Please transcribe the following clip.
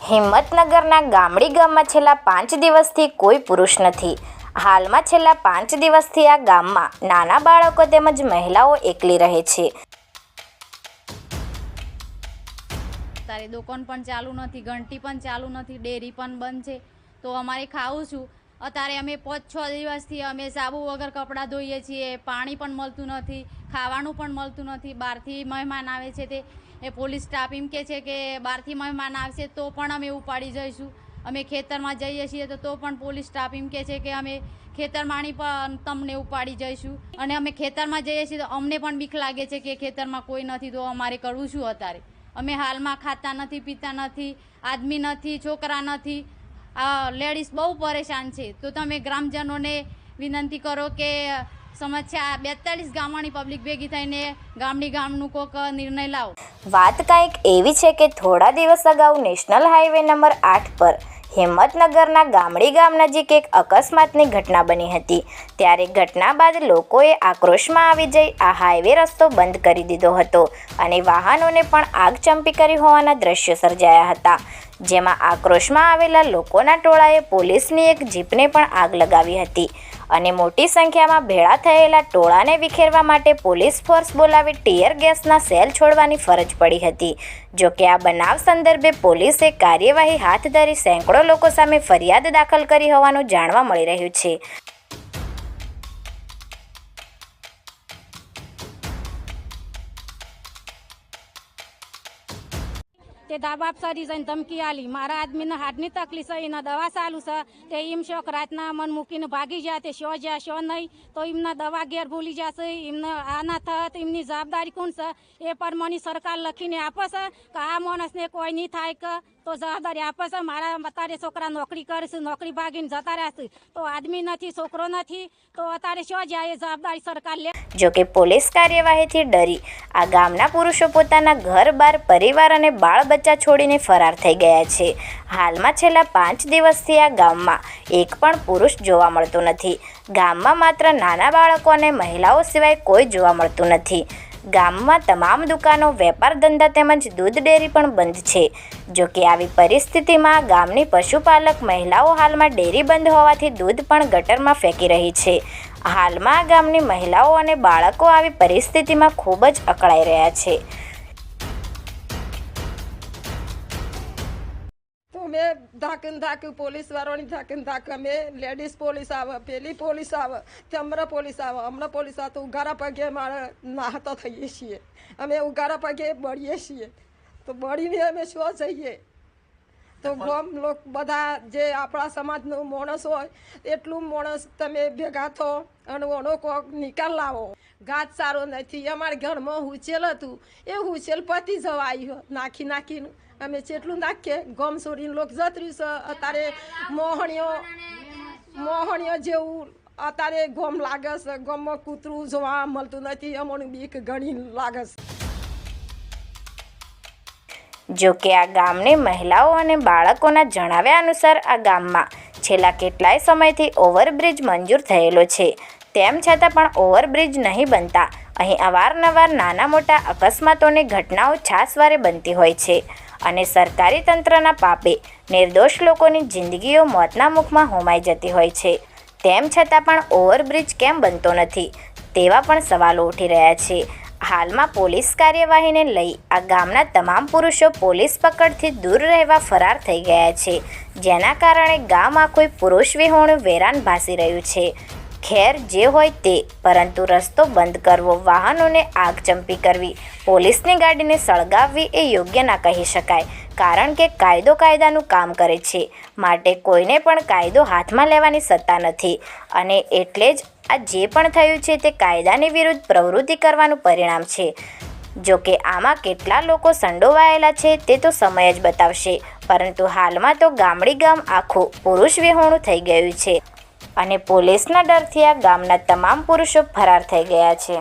હિંમતનગરના ગામડી ગામમાં છેલ્લા 5 દિવસથી કોઈ પુરુષ નથી। હાલમાં છેલ્લા 5 દિવસથી આ ગામમાં નાના બાળકો તેમજ મહિલાઓ એકલી રહે છે। તારે દુકાન પણ ચાલુ નથી, ઘંટી પણ ચાલુ નથી, ડેરી પણ બંધ છે। તો અમારે ખાવું છું અત્યારે અમે 5-6 દિવસથી અમે સાબુ વગર કપડાં ધોઈએ છીએ, પાણી પણ મળતું નથી, ખાવાનું પણ મળતું નથી। બહારથી મહેમાન આવે છે તે પોલીસ સ્ટાફ એમ કહે છે કે બહારથી મહેમાન આવશે તો પણ અમે ઉપાડી જઈશું। અમે ખેતરમાં જઈએ છીએ તો પણ પોલીસ સ્ટાફ એમ કહે છે કે અમે ખેતરમાંની પણ તમને ઉપાડી જઈશું। અને અમે ખેતરમાં જઈએ છીએ તો અમને પણ બીક લાગે છે કે ખેતરમાં કોઈ નથી તો અમારે કરવું શું અત્યારે? અમે હાલમાં ખાતા નથી, પીતા નથી, આદમી નથી, છોકરા નથી, લેડીઝ બહુ પરેશાન છે। તો તમે ગ્રામજનોને વિનંતી કરો કે સમસ્યા 42 ગામની પબ્લિક ભેગી થઈને ગામનું કોઈક નિર્ણય લાવો। વાત કંઈક એવી છે કે થોડા દિવસ અગાઉ નેશનલ હાઈવે નંબર 8 પર હિંમતનગરના ગામડી ગામ નજીક એક અકસ્માતની ઘટના બની હતી। ત્યારે ઘટના બાદ લોકોએ આક્રોશમાં આવી જઈ આ હાઈવે રસ્તો બંધ કરી દીધો હતો અને વાહનોને પણ આગ ચંપી કરી હોવાના દ્રશ્યો સર્જાયા હતા। જેમાં આક્રોશમાં આવેલા લોકોના ટોળાએ પોલીસની એક જીપને પણ આગ લગાવી હતી અને મોટી સંખ્યામાં ભેળા થયેલા ટોળાને વિખેરવા માટે પોલીસ ફોર્સ બોલાવી ટીયર ગેસના સેલ છોડવાની ફરજ પડી હતી। જોકે આ બનાવ સંદર્ભે પોલીસે કાર્યવાહી હાથ ધરી સેંકડો લોકો સામે ફરિયાદ દાખલ કરી હોવાનું જાણવા મળી રહ્યું છે। તે દાબાપ સરી જઈને ધમકી આલી, મારા આદમીને હાથની તકલીફ છે, એના દવા ચાલુ છે, તે એમ શોખ રાતના મન મૂકીને ભાગી જાય, તે શો જ્યાં શો નહીં તો એમના દવા ઘેર ભૂલી જશે, એમને આ ના થત એમની જવાબદારી કોણ છે એ પ્રમાણે સરકાર લખીને આપે છે કે આ માણસને કોઈ નહીં થાય કે તો જવાબદારી આપે છે। મારા અત્યારે છોકરા નોકરી કરે છે, નોકરી ભાગીને જતા રહેશે તો આદમી નથી, છોકરો નથી તો અત્યારે શો જાય એ જવાબદારી સરકાર લે। જોકે પોલીસ કાર્યવાહીથી ડરી આ ગામના પુરુષો પોતાના ઘર બાર, પરિવાર અને બાળ બચ્ચા છોડીને ફરાર થઈ ગયા છે। હાલમાં છેલ્લા 5 દિવસથી આ ગામમાં એક પણ પુરુષ જોવા મળતો નથી। ગામમાં માત્ર નાના બાળકો અને મહિલાઓ સિવાય કોઈ જોવા મળતું નથી। ગામમાં તમામ દુકાનો, વેપાર ધંધા તેમજ દૂધ ડેરી પણ બંધ છે। જોકે આવી પરિસ્થિતિમાં ગામની પશુપાલક મહિલાઓ હાલમાં ડેરી બંધ હોવાથી દૂધ પણ ગટરમાં ફેંકી રહી છે। હાલમાં આ ગામની મહિલાઓ અને બાળકો આવી પરિસ્થિતિમાં ખૂબ જ અકળાઈ રહ્યા છે। મેં ધાકન પોલીસ વાળાની ધાક અમે લેડીઝ પોલીસ આવે, પેલી પોલીસ આવે, તે હમણાં પોલીસ આવે, પોલીસ આવે તો ઉગારા પગે મારે નાહતા થઈએ છીએ। અમે ઉગારા પગે બળીએ છીએ તો બળીને અમે શું જઈએ તો ગામ લોક બધા જે આપણા સમાજનો માણસ હોય એટલું માણસ તમે ભેગા થો અને ઓનો કોક નિકાલ લાવો। ઘાત સારો નથી, અમારા ઘરમાં હુચેલ હતું એ હુચેલ પતી જવાય નાખીને અમે જેટલું નાખીએ ગમ છોડીને લોક જતર્યું છે। અત્યારે મોહણીઓ જેવું અત્યારે ગમ લાગે છે, ગમમાં કૂતરું જોવા મળતું નથી, અમને બીક ઘણી લાગે છે। જોકે આ ગામની મહિલાઓ અને બાળકોના જણાવ્યા અનુસાર આ ગામમાં છેલ્લા કેટલાય સમયથી ઓવરબ્રિજ મંજૂર થયેલો છે, તેમ છતાં પણ ઓવરબ્રિજ નહીં બનતા અહીં અવારનવાર નાના મોટા અકસ્માતોની ઘટનાઓ છાસવારે બનતી હોય છે અને સરકારી તંત્રના પાપે નિર્દોષ લોકોની જિંદગીઓ મોતના મુખમાં હોમાઈ જતી હોય છે। તેમ છતાં પણ ઓવરબ્રિજ કેમ બનતો નથી તેવા પણ સવાલો ઉઠી રહ્યા છે। હાલમાં પોલીસ કાર્યવાહીને લઈ આ ગામના તમામ પુરુષો પોલીસ પકડથી દૂર રહેવા ફરાર થઈ ગયા છે, જેના કારણે ગામ આખું પુરુષ વિહોણું વેરાન ભાસી રહ્યું છે। ખેર જે હોય તે, પરંતુ રસ્તો બંધ કરવો, વાહનોને આગ ચંપી કરવી, પોલીસની ગાડીને સળગાવવી એ યોગ્ય ના કહી શકાય, કારણ કે કાયદો કાયદાનું કામ કરે છે, માટે કોઈને પણ કાયદો હાથમાં લેવાની સત્તા નથી અને એટલે જ આ જે પણ થયું છે તે કાયદાની વિરુદ્ધ પ્રવૃત્તિ કરવાનું પરિણામ છે। જોકે આમાં કેટલા લોકો સંડોવાયેલા છે તે તો સમય જ બતાવશે, પરંતુ હાલમાં તો ગામડી ગામ આખું પુરુષ વિહોણું થઈ ગયું છે અને પોલીસના ડરથી આ ગામના તમામ પુરુષો ફરાર થઈ ગયા છે।